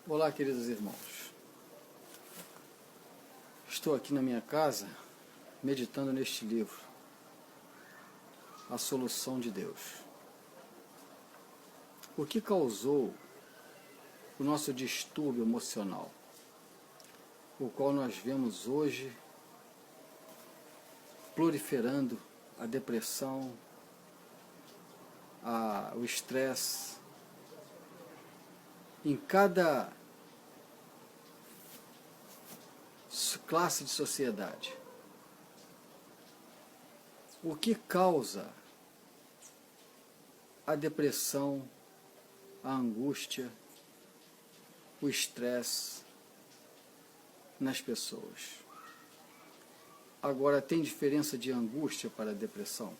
Olá, queridos irmãos. Estou aqui na minha casa meditando neste livro, A Solução de Deus. O que causou o nosso distúrbio emocional, o qual nós vemos hoje proliferando a depressão, o estresse, em cada classe de sociedade. O que causa a depressão, a angústia, o estresse nas pessoas? Agora, tem diferença de angústia para a depressão?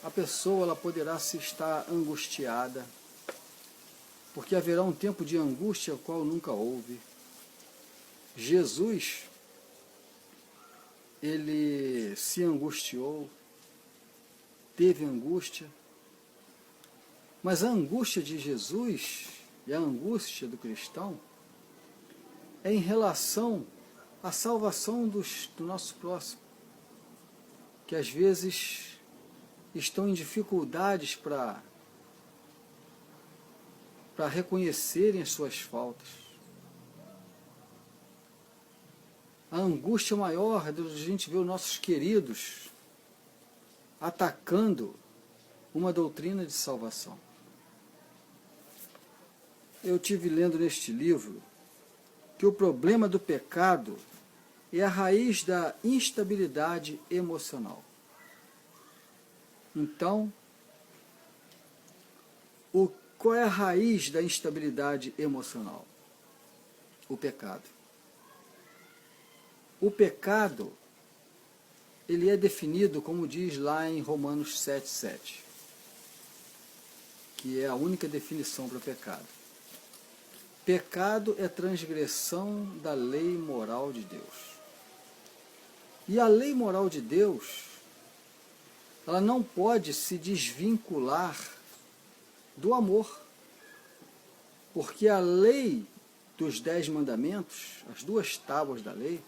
A pessoa ela poderá se estar angustiada, porque haverá um tempo de angústia, o qual nunca houve. Jesus, ele se angustiou, teve angústia, mas a angústia de Jesus e a angústia do cristão é em relação à salvação do nosso próximo, que às vezes estão em dificuldades para reconhecerem as suas faltas. A angústia maior é de a gente ver os nossos queridos atacando uma doutrina de salvação. Eu tive lendo neste livro que o problema do pecado é a raiz da instabilidade emocional. Então, qual é a raiz da instabilidade emocional? O pecado. O pecado, ele é definido, como diz lá em Romanos 7,7, que é a única definição para o pecado. Pecado é transgressão da lei moral de Deus. E a lei moral de Deus, ela não pode se desvincular do amor, porque a lei dos 10 mandamentos, as 2 tábuas da lei,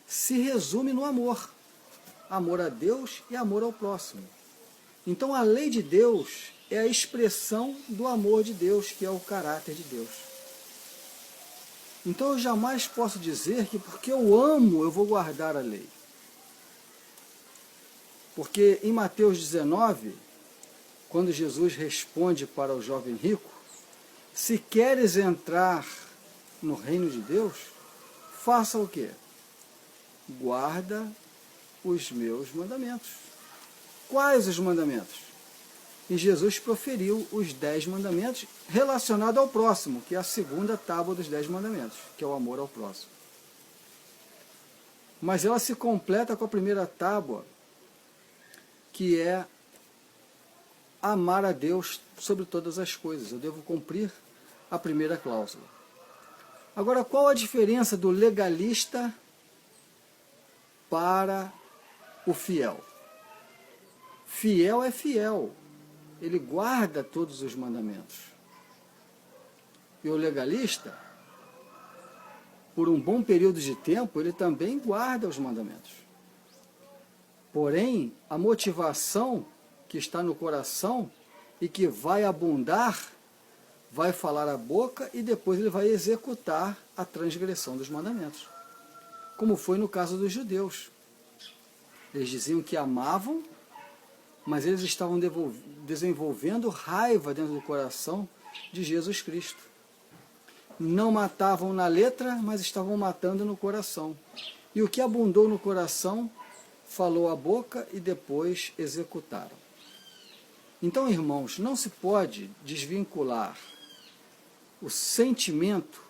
se resume no amor. Amor a Deus e amor ao próximo. Então a lei de Deus é a expressão do amor de Deus, que é o caráter de Deus. Então eu jamais posso dizer que porque eu amo, eu vou guardar a lei. Porque em Mateus 19, quando Jesus responde para o jovem rico, se queres entrar no reino de Deus, faça o quê? Guarda os meus mandamentos. Quais os mandamentos? E Jesus proferiu os 10 mandamentos relacionados ao próximo, que é a segunda tábua dos 10 mandamentos, que é o amor ao próximo. Mas ela se completa com a primeira tábua, que é amar a Deus sobre todas as coisas. Eu devo cumprir a primeira cláusula. Agora, qual a diferença do legalista para o fiel? Fiel é fiel. Ele guarda todos os mandamentos. E o legalista, por um bom período de tempo, ele também guarda os mandamentos. Porém, a motivação que está no coração e que vai abundar, vai falar a boca e depois ele vai executar a transgressão dos mandamentos. Como foi no caso dos judeus. Eles diziam que amavam, mas eles estavam desenvolvendo raiva dentro do coração de Jesus Cristo. Não matavam na letra, mas estavam matando no coração. E o que abundou no coração, falou a boca e depois executaram. Então, irmãos, não se pode desvincular o sentimento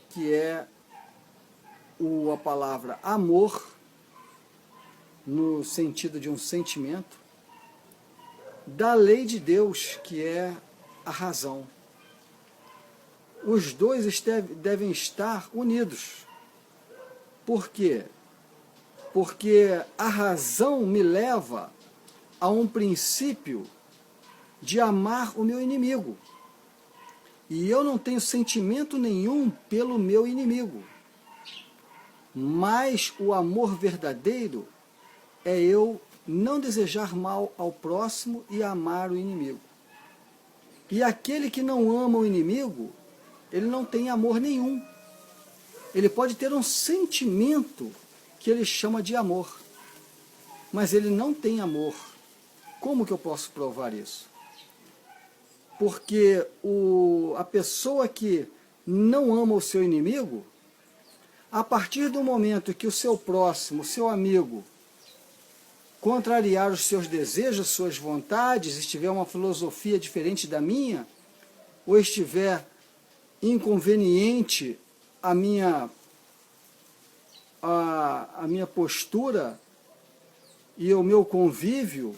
que é a palavra amor, no sentido de um sentimento, da lei de Deus, que é a razão. Os dois devem estar unidos. Por quê? Porque a razão me leva a um princípio de amar o meu inimigo. E eu não tenho sentimento nenhum pelo meu inimigo. Mas o amor verdadeiro é eu não desejar mal ao próximo e amar o inimigo. E aquele que não ama o inimigo, ele não tem amor nenhum. Ele pode ter um sentimento que ele chama de amor, mas ele não tem amor. Como que eu posso provar isso? Porque a pessoa que não ama o seu inimigo, a partir do momento que o seu próximo, o seu amigo, contrariar os seus desejos, suas vontades, estiver uma filosofia diferente da minha, ou estiver inconveniente a minha postura e o meu convívio,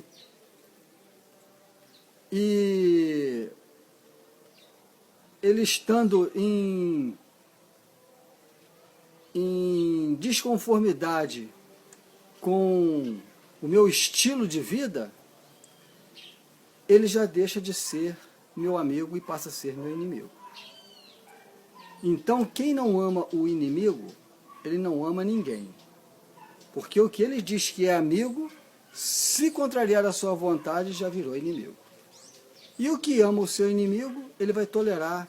e ele estando em desconformidade com o meu estilo de vida, ele já deixa de ser meu amigo e passa a ser meu inimigo. Então, quem não ama o inimigo, ele não ama ninguém. Porque o que ele diz que é amigo, se contrariar a sua vontade, já virou inimigo. E o que ama o seu inimigo, ele vai tolerar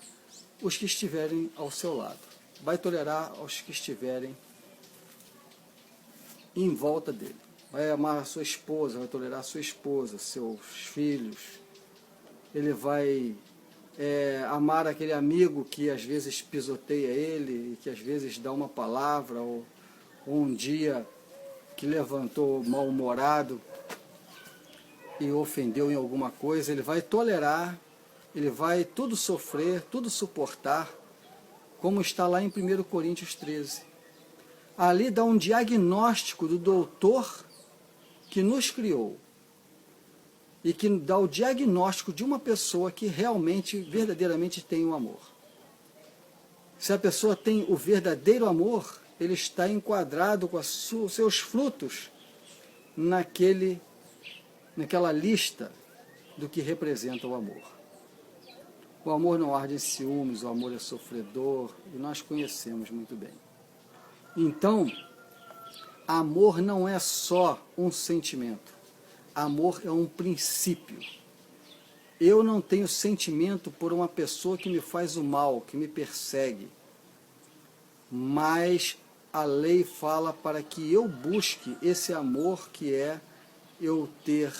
os que estiverem ao seu lado. Vai tolerar os que estiverem em volta dele. Vai amar a sua esposa, vai tolerar a sua esposa, seus filhos. Ele vai amar aquele amigo que às vezes pisoteia ele, e que às vezes dá uma palavra, ou um dia que levantou mal-humorado e ofendeu em alguma coisa. Ele vai tolerar, ele vai tudo sofrer, tudo suportar, como está lá em 1 Coríntios 13. Ali dá um diagnóstico do doutor que nos criou, e que dá o diagnóstico de uma pessoa que realmente, verdadeiramente tem o amor. Se a pessoa tem o verdadeiro amor, ele está enquadrado com os seus frutos naquela lista do que representa o amor. O amor não arde em ciúmes, o amor é sofredor, e nós conhecemos muito bem. Então, amor não é só um sentimento. Amor é um princípio. Eu não tenho sentimento por uma pessoa que me faz o mal, que me persegue. Mas a lei fala para que eu busque esse amor, que é eu ter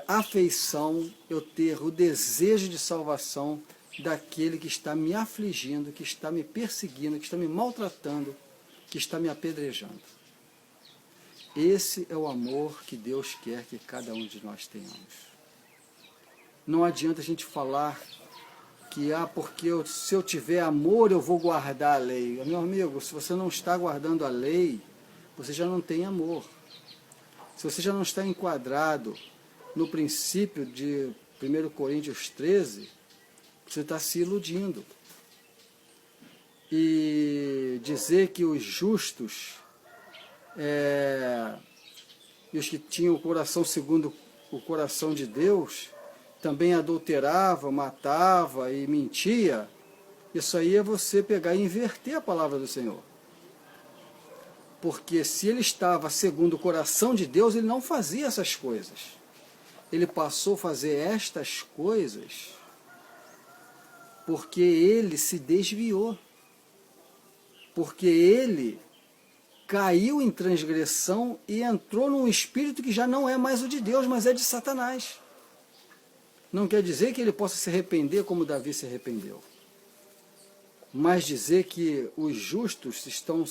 afeição, eu ter o desejo de salvação daquele que está me afligindo, que está me perseguindo, que está me maltratando, que está me apedrejando. Esse é o amor que Deus quer que cada um de nós tenhamos. Não adianta a gente falar que porque se eu tiver amor eu vou guardar a lei. Meu amigo, se você não está guardando a lei, você já não tem amor. Se você já não está enquadrado no princípio de 1 Coríntios 13, você está se iludindo. E dizer que os justos e os que tinham o coração segundo o coração de Deus também adulterava, matava e mentia, isso aí é você pegar e inverter a palavra do Senhor. Porque se ele estava segundo o coração de Deus, ele não fazia essas coisas. Ele passou a fazer estas coisas porque ele se desviou. Porque ele caiu em transgressão e entrou num espírito que já não é mais o de Deus, mas é de Satanás. Não quer dizer que ele possa se arrepender como Davi se arrependeu, mas dizer que os justos estão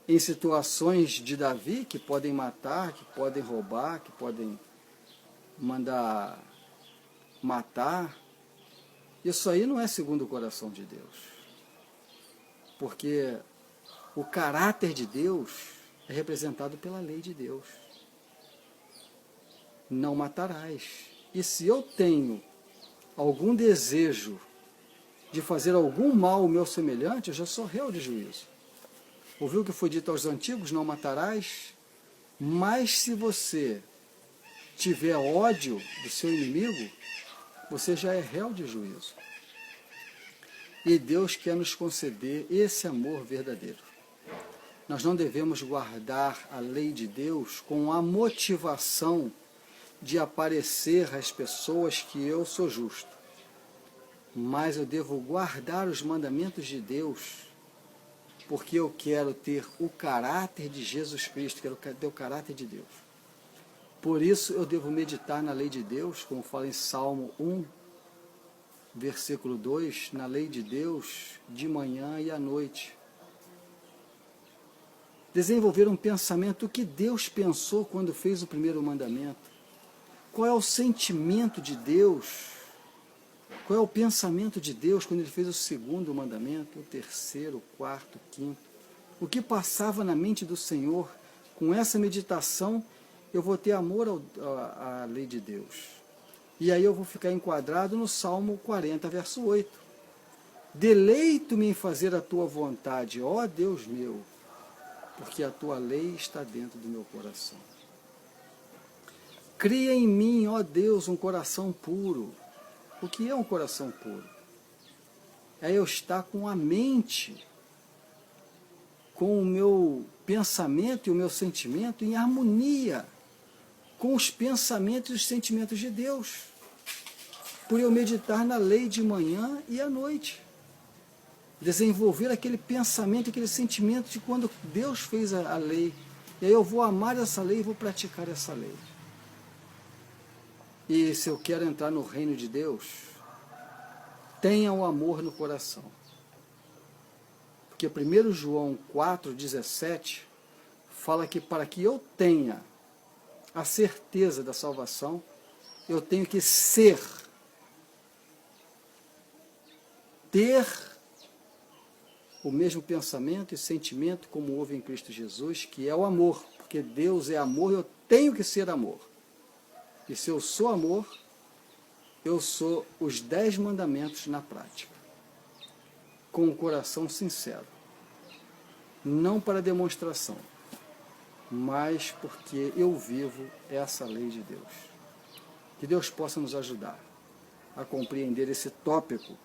em situações de Davi, que podem matar, que podem roubar, que podem mandar matar. Isso aí não é segundo o coração de Deus. Porque o caráter de Deus é representado pela lei de Deus. Não matarás. E se eu tenho algum desejo de fazer algum mal ao meu semelhante, eu já sou réu de juízo. Ouviu o que foi dito aos antigos, não matarás? Mas se você tiver ódio do seu inimigo, você já é réu de juízo. E Deus quer nos conceder esse amor verdadeiro. Nós não devemos guardar a lei de Deus com a motivação de aparecer às pessoas que eu sou justo. Mas eu devo guardar os mandamentos de Deus, porque eu quero ter o caráter de Jesus Cristo, quero ter o caráter de Deus. Por isso eu devo meditar na lei de Deus, como fala em Salmo 1, versículo 2, na lei de Deus de manhã e à noite. Desenvolver um pensamento, o que Deus pensou quando fez o primeiro mandamento. Qual é o sentimento de Deus? Qual é o pensamento de Deus quando Ele fez o segundo mandamento, o terceiro, o quarto, o quinto? O que passava na mente do Senhor? Com essa meditação, eu vou ter amor à lei de Deus. E aí eu vou ficar enquadrado no Salmo 40, verso 8. Deleito-me em fazer a tua vontade, ó Deus meu, porque a tua lei está dentro do meu coração. Cria em mim, ó Deus, um coração puro. O que é um coração puro? É eu estar com a mente, com o meu pensamento e o meu sentimento em harmonia com os pensamentos e os sentimentos de Deus. Por eu meditar na lei de manhã e à noite. Desenvolver aquele pensamento, aquele sentimento de quando Deus fez a lei. E aí eu vou amar essa lei e vou praticar essa lei. E se eu quero entrar no reino de Deus, tenha o amor no coração. Porque 1 João 4,17 fala que para que eu tenha a certeza da salvação, eu tenho que ter o mesmo pensamento e sentimento como houve em Cristo Jesus, que é o amor, porque Deus é amor, eu tenho que ser amor. E se eu sou amor, eu sou os 10 mandamentos na prática, com o coração sincero, não para demonstração, mas porque eu vivo essa lei de Deus. Que Deus possa nos ajudar a compreender esse tópico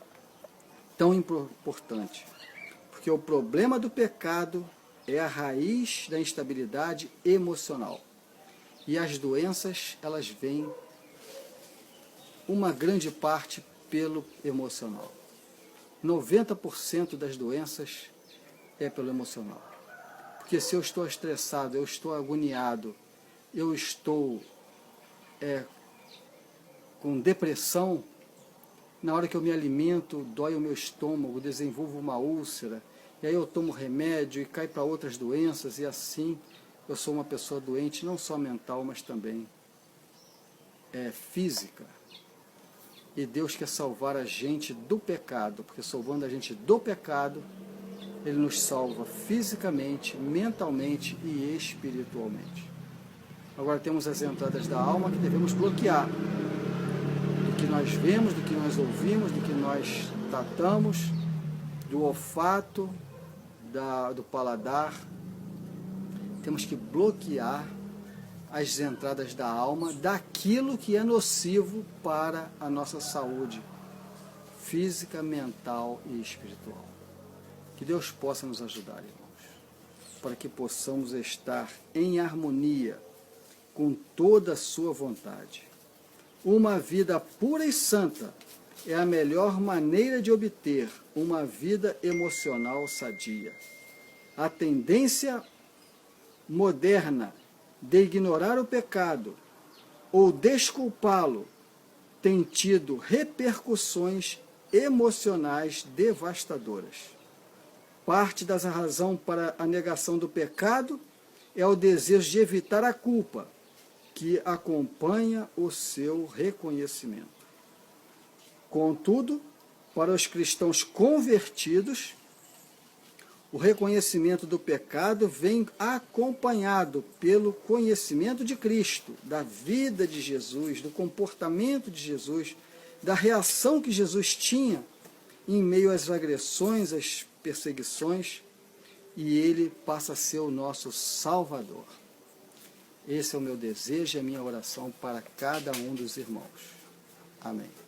tão importante, porque o problema do pecado é a raiz da instabilidade emocional. E as doenças, elas vêm, uma grande parte, pelo emocional. 90% das doenças é pelo emocional. Porque se eu estou estressado, eu estou agoniado, eu estou com depressão, na hora que eu me alimento, dói o meu estômago, desenvolvo uma úlcera, e aí eu tomo remédio e cai para outras doenças, e assim eu sou uma pessoa doente, não só mental, mas também física. E Deus quer salvar a gente do pecado, porque salvando a gente do pecado, Ele nos salva fisicamente, mentalmente e espiritualmente. Agora temos as entradas da alma que devemos bloquear. Do que nós vemos, do que nós ouvimos, do que nós tratamos, do olfato, do paladar. Temos que bloquear as entradas da alma daquilo que é nocivo para a nossa saúde física, mental e espiritual. Que Deus possa nos ajudar, irmãos, para que possamos estar em harmonia com toda a sua vontade. Uma vida pura e santa é a melhor maneira de obter uma vida emocional sadia. A tendência moderna de ignorar o pecado ou desculpá-lo tem tido repercussões emocionais devastadoras. Parte da razão para a negação do pecado é o desejo de evitar a culpa que acompanha o seu reconhecimento. Contudo, para os cristãos convertidos, o reconhecimento do pecado vem acompanhado pelo conhecimento de Cristo, da vida de Jesus, do comportamento de Jesus, da reação que Jesus tinha em meio às agressões, às perseguições, e Ele passa a ser o nosso Salvador. Esse é o meu desejo e a minha oração para cada um dos irmãos. Amém.